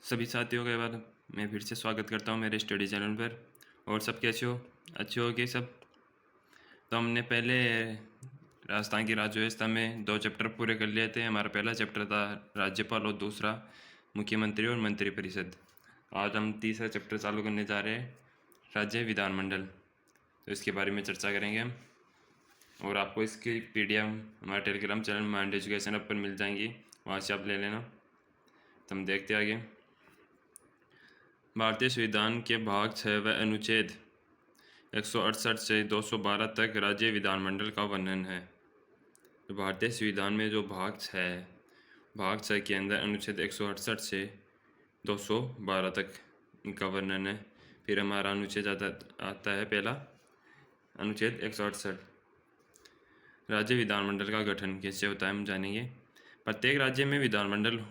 सभी साथियों का एक बार मैं फिर से स्वागत करता हूँ मेरे स्टडी चैनल पर। और सब कैसे हो? अच्छे हो गए सब? तो हमने पहले राजस्थान की राज्य व्यवस्था में 2 चैप्टर पूरे कर लिए थे। हमारा पहला चैप्टर था राज्यपाल और दूसरा मुख्यमंत्री और मंत्रिपरिषद। आज हम तीसरा चैप्टर चालू करने जा रहे हैं, राज्य विधानमंडल। तो इसके बारे में चर्चा करेंगे हम, और आपको इसकी PDF हमारे Telegram channel mind education app पर मिल जाएंगी, वहाँ से आप ले लेना। तो हम देखते हैं आगे। भारतीय संविधान के भाग 6 व अनुच्छेद 168 से 212 तक राज्य विधानमंडल का वर्णन है। तो भारतीय संविधान में जो भाग 6 है, भाग 6 के अंदर अनुच्छेद 168 से 212 तक इनका वर्णन है। फिर हमारा अनुच्छेद आता है पहला, अनुच्छेद 168। राज्य विधानमंडल का गठन कैसे होता है हम जानेंगे। प्रत्येक राज्य में विधानमंडल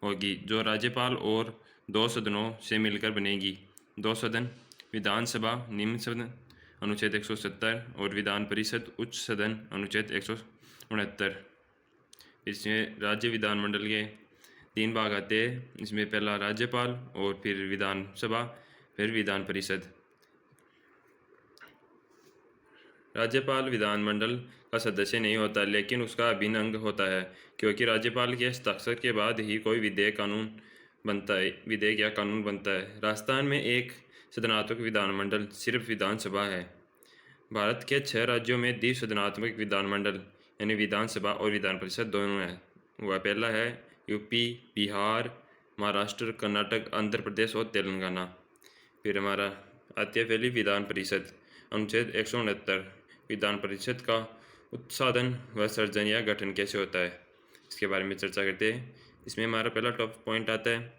होगी जो राज्यपाल और 2 सदनों से मिलकर बनेगी। 2 सदन विधानसभा निम्न सदन अनुच्छेद 170 और विधान परिषद उच्च सदन अनुच्छेद 169। इसमें राज्य विधानमंडल के 3 भाग आते हैं। इसमें पहला राज्यपाल और फिर विधानसभा फिर विधान परिषद। राज्यपाल विधानमंडल का सदस्य नहीं होता, लेकिन उसका अभिन्न अंग होता है, क्योंकि राज्यपाल के हस्ताक्षर के बाद ही कोई विधेयक या कानून बनता है। राजस्थान में एक सदनात्मक विधानमंडल सिर्फ विधानसभा है। भारत के 6 राज्यों में द्विसदनात्मक विधानमंडल यानी विधानसभा और विधान परिषद दोनों है। वह पहला है यूपी, बिहार, महाराष्ट्र, कर्नाटक, आंध्र प्रदेश और तेलंगाना। फिर हमारा आती है पहली विधान परिषद, अनुच्छेद 169। विधान परिषद का उत्साधन व सर्जन या गठन कैसे होता है, इसके बारे में चर्चा करते हैं। इसमें हमारा पहला टॉप पॉइंट आता है,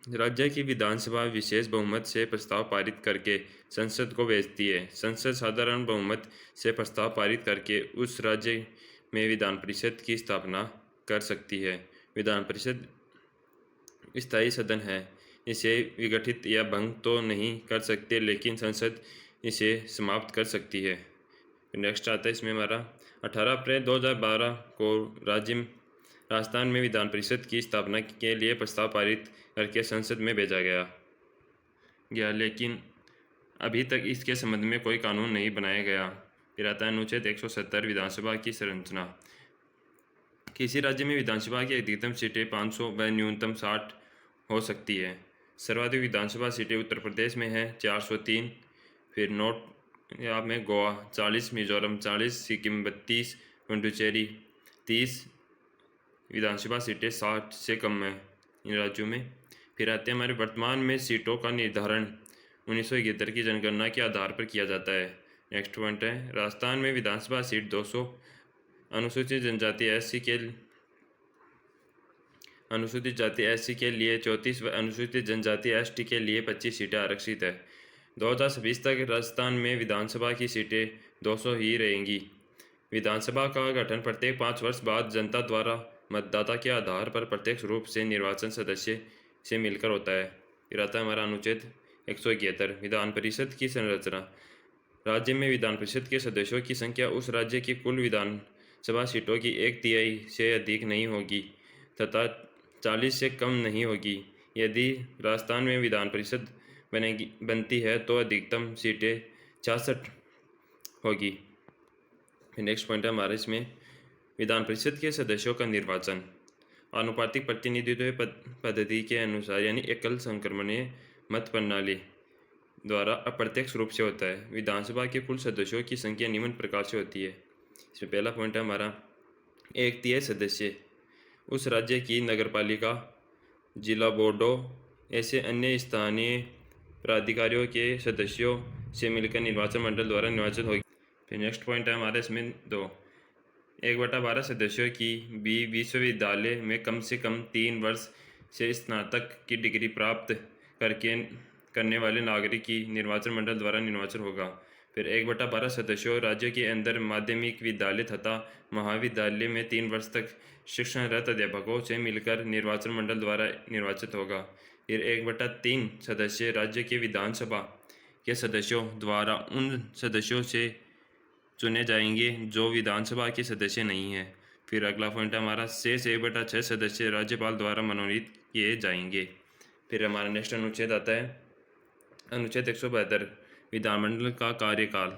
राज्य की विधानसभा विशेष बहुमत से प्रस्ताव पारित करके संसद को भेजती है। संसद साधारण बहुमत से प्रस्ताव पारित करके उस राज्य में विधान परिषद की स्थापना कर सकती है। विधान परिषद स्थायी सदन है। इसे विघटित या भंग तो नहीं कर सकते, लेकिन संसद इसे समाप्त कर सकती है। नेक्स्ट आता है इसमें हमारा 18 अप्रैल 2012 को राजस्थान में विधान परिषद की स्थापना के लिए प्रस्ताव पारित करके संसद में भेजा गया, लेकिन अभी तक इसके संबंध में कोई कानून नहीं बनाया गया। फिर आता है अनुच्छेद 170 विधानसभा की संरचना। किसी राज्य में विधानसभा की अधिकतम सीटें 500 व न्यूनतम 60 हो सकती है। सर्वाधिक विधानसभा सीटें उत्तर प्रदेश में है 403, फिर नॉर्थ यहाँ में गोवा 40, मिजोरम 40, सिक्किम 32, पुडुचेरी 30 विधानसभा सीटें 60 से कम है इन राज्यों में। फिर आते हैं हमारे वर्तमान में सीटों का निर्धारण 1971 की जनगणना के आधार पर किया जाता है। नेक्स्ट पॉइंट है, राजस्थान में विधानसभा सीट 200, अनुसूचित जाति SC के लिए 34 व अनुसूचित जनजाति ST के लिए 25 सीटें आरक्षित है। 2020 तक राजस्थान में विधानसभा की सीटें 200 ही रहेंगी। विधानसभा का गठन प्रत्येक 5 वर्ष बाद जनता द्वारा मतदाता के आधार पर प्रत्यक्ष रूप से निर्वाचन सदस्य से मिलकर होता है। फिर आता है हमारा अनुच्छेद 171 विधान परिषद की संरचना। राज्य में विधान परिषद के सदस्यों की संख्या उस राज्य की कुल विधानसभा सीटों की 1/3 से अधिक नहीं होगी तथा 40 से कम नहीं होगी। यदि राजस्थान में विधान परिषद बनती है तो अधिकतम सीटें 66 होगी। नेक्स्ट पॉइंट है हमारे इसमें, विधान परिषद के सदस्यों का निर्वाचन आनुपातिक प्रतिनिधित्व पद्धति के अनुसार यानी एकल संक्रमणीय मत प्रणाली द्वारा अप्रत्यक्ष रूप से होता है। विधानसभा के कुल सदस्यों की संख्या निम्न प्रकार से होती है। इसमें पहला पॉइंट है हमारा, 1/3 सदस्य उस राज्य की नगरपालिका, जिला बोर्डों ऐसे अन्य स्थानीय प्राधिकारियों के सदस्यों से मिलकर निर्वाचन मंडल द्वारा निर्वाचित होगी। फिर नेक्स्ट पॉइंट है हमारे इसमें 1/12 सदस्यों की भी विश्वविद्यालय में कम से कम 3 वर्ष से स्नातक की डिग्री प्राप्त करने वाले नागरिक की निर्वाचन मंडल द्वारा निर्वाचन होगा। फिर 1/12 सदस्यों राज्य के अंदर माध्यमिक विद्यालय तथा महाविद्यालय में 3 वर्ष तक शिक्षणरत अध्यापकों से मिलकर निर्वाचन मंडल द्वारा निर्वाचित होगा। फिर 1/3 सदस्य राज्य के विधानसभा के सदस्यों द्वारा उन सदस्यों से चुने जाएंगे जो विधानसभा के सदस्य नहीं हैं। फिर अगला पॉइंट हमारा, शेष 1/6 सदस्य राज्यपाल द्वारा मनोनीत किए जाएंगे। फिर हमारा नेक्स्ट अनुच्छेद आता है अनुच्छेद 172 विधानमंडल का कार्यकाल।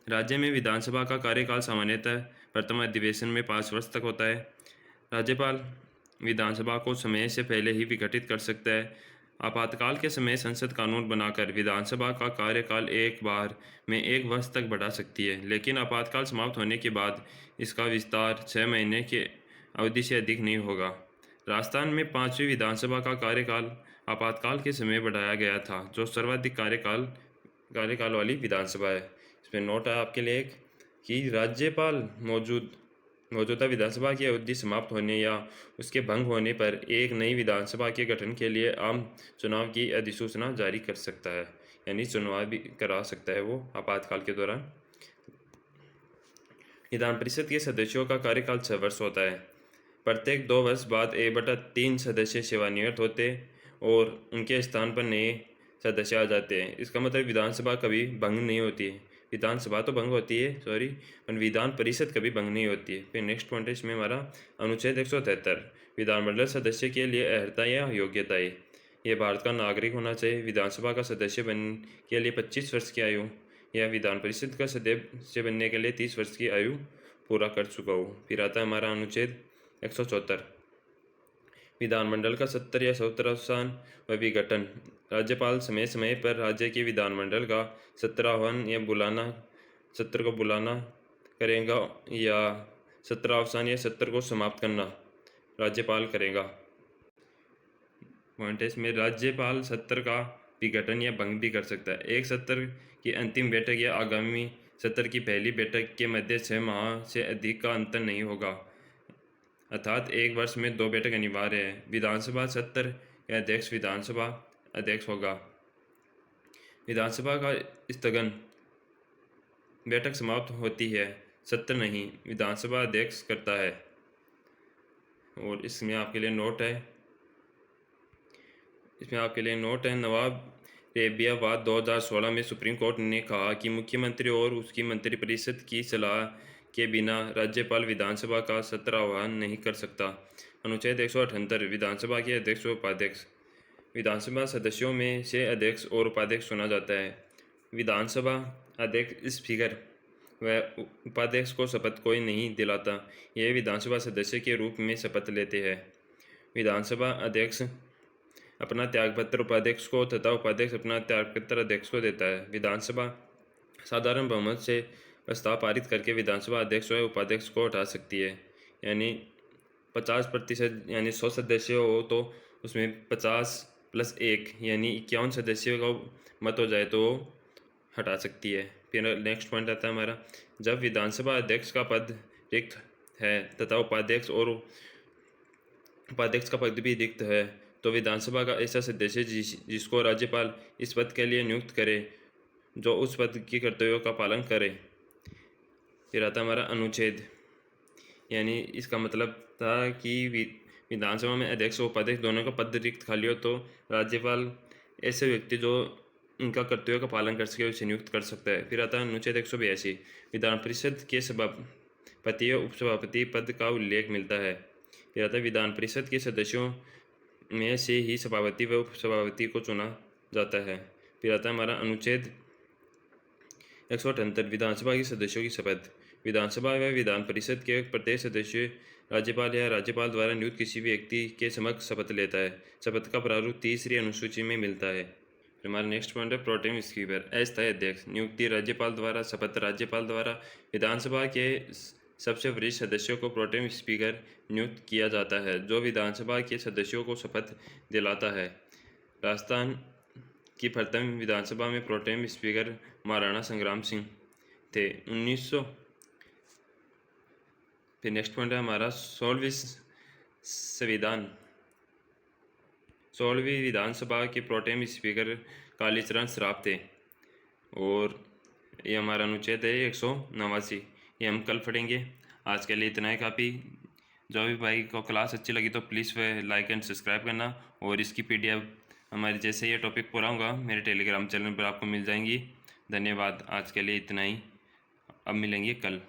राज्य में विधानसभा का कार्यकाल सामान्यतः प्रथम अधिवेशन में 5 वर्ष तक होता है। राज्यपाल विधानसभा को समय से पहले ही विघटित कर सकता है। आपातकाल के समय संसद कानून बनाकर विधानसभा का कार्यकाल एक बार में 1 वर्ष तक बढ़ा सकती है, लेकिन आपातकाल समाप्त होने के बाद इसका विस्तार 6 महीने के अवधि से अधिक नहीं होगा। राजस्थान में 5वीं विधानसभा का कार्यकाल आपातकाल के समय बढ़ाया गया था, जो सर्वाधिक कार्यकाल वाली विधानसभा है। इसमें नोट है आपके लिए एक कि राज्यपाल मौजूदा विधानसभा की अवधि समाप्त होने या उसके भंग होने पर एक नई विधानसभा के गठन के लिए आम चुनाव की अधिसूचना जारी कर सकता है, यानी चुनाव भी करा सकता है वो आपातकाल के दौरान। विधान परिषद के सदस्यों का कार्यकाल 6 वर्ष होता है। प्रत्येक 2 वर्ष बाद 1/3 सदस्य सेवानिवृत्त होते और उनके स्थान पर नए सदस्य आ जाते हैं। इसका मतलब विधानसभा कभी भंग नहीं होती है। विधानसभा तो भंग होती है पर विधान परिषद कभी भंग नहीं होती है। फिर नेक्स्ट पॉइंट है इसमें हमारा अनुच्छेद 173 विधानमंडल सदस्य के लिए अर्हता या योग्यताएं। यह भारत का नागरिक होना चाहिए। विधानसभा का सदस्य बनने के लिए 25 वर्ष की आयु या विधान परिषद का सदस्य बनने के लिए 30 वर्ष की आयु पूरा कर चुका हो। फिर आता है हमारा अनुच्छेद 174 विधानमंडल का 70 या 70 अवसान व विघटन। राज्यपाल समय समय पर राज्य के विधानमंडल का 17 आह्वान या सत्र को बुलाना करेगा या 17 अवसान या सत्र को समाप्त करना राज्यपाल करेगा। पॉइंट है इसमें राज्यपाल सत्र का विघटन या भंग भी कर सकता है। एक सत्र की अंतिम बैठक या आगामी सत्र की पहली बैठक के मध्य 6 माह से अधिक का अंतर नहीं होगा, अर्थात 1 वर्ष में 2 बैठक अनिवार्य है। विधानसभा सत्र का अध्यक्ष विधानसभा अध्यक्ष होगा। विधानसभा का स्थगन बैठक समाप्त होती है, सत्र नहीं, विधानसभा अध्यक्ष करता है। और इसमें आपके लिए नोट है नवाब रेबिया वाद 2016 में सुप्रीम कोर्ट ने कहा कि मुख्यमंत्री और उसकी मंत्रिपरिषद की सलाह के बिना राज्यपाल विधानसभा का सत्र आह्वान नहीं कर सकता। अनुच्छेद 178 विधानसभा के अध्यक्ष व उपाध्यक्ष। विधानसभा सदस्यों में से अध्यक्ष और उपाध्यक्ष चुना जाता है। विधानसभा अध्यक्ष स्पीकर व उपाध्यक्ष को शपथ कोई नहीं दिलाता, ये विधानसभा सदस्य के रूप में शपथ लेते हैं। विधानसभा अध्यक्ष अपना त्यागपत्र उपाध्यक्ष को तथा उपाध्यक्ष अपना त्यागपत्र अध्यक्ष को देता है। विधानसभा साधारण बहुमत से प्रस्ताव पारित करके विधानसभा अध्यक्ष व उपाध्यक्ष को हटा सकती है, यानी 50% यानी 100 सदस्य हो तो उसमें 50 + 1 यानी 51 सदस्यों का मत हो जाए तो हटा सकती है। फिर नेक्स्ट पॉइंट आता है हमारा जब विधानसभा अध्यक्ष का पद रिक्त है तथा उपाध्यक्ष का पद भी रिक्त है तो विधानसभा का ऐसा सदस्य जिसको राज्यपाल इस पद के लिए नियुक्त करे जो उस पद की कर्तव्यों का पालन करे। फिर आता हमारा अनुच्छेद, यानी इसका मतलब था कि विधानसभा में अध्यक्ष और उपाध्यक्ष दोनों का पद रिक्त खाली हो तो राज्यपाल ऐसे व्यक्ति जो इनका कर्तव्यों का पालन कर सके उसे नियुक्त कर सकता है। फिर आता है अनुच्छेद 182 विधान परिषद के सभापति या उपसभापति पद का उल्लेख मिलता है। फिर आता है विधान परिषद के सदस्यों में से ही सभापति व उपसभापति को चुना जाता है। फिर आता है हमारा अनुच्छेद 178 विधानसभा के सदस्यों की शपथ। विधानसभा व विधान परिषद के प्रत्येक सदस्य राज्यपाल या राज्यपाल द्वारा नियुक्त किसी भी व्यक्ति के समक्ष शपथ लेता है। शपथ का प्रारूप 3री अनुसूची में मिलता है। फिर हमारा नेक्स्ट पॉइंट है प्रोटेम स्पीकर अस्थायी अध्यक्ष। नियुक्ति राज्यपाल द्वारा, शपथ राज्यपाल द्वारा। विधानसभा के सबसे वरिष्ठ सदस्यों को प्रोटेम स्पीकर नियुक्त किया जाता है, जो विधानसभा के सदस्यों को शपथ दिलाता है। राजस्थान की प्रथम विधानसभा में प्रोटेम स्पीकर महाराणा संग्राम सिंह थे 1900। फिर नेक्स्ट पॉइंट है हमारा 16वीं विधानसभा के प्रोटेम स्पीकर कालीचरण श्राफ थे। और ये हमारा अनुच्छेद है 189, ये हम कल पढ़ेंगे। आज के लिए इतना ही काफ़ी। जो भी भाई को क्लास अच्छी लगी तो प्लीज़ वह लाइक एंड सब्सक्राइब करना, और इसकी PDF हमारे जैसे ये टॉपिक पूरा होगा मेरे टेलीग्राम चैनल पर आपको मिल जाएंगी। धन्यवाद। आज के लिए इतना ही, अब मिलेंगे कल।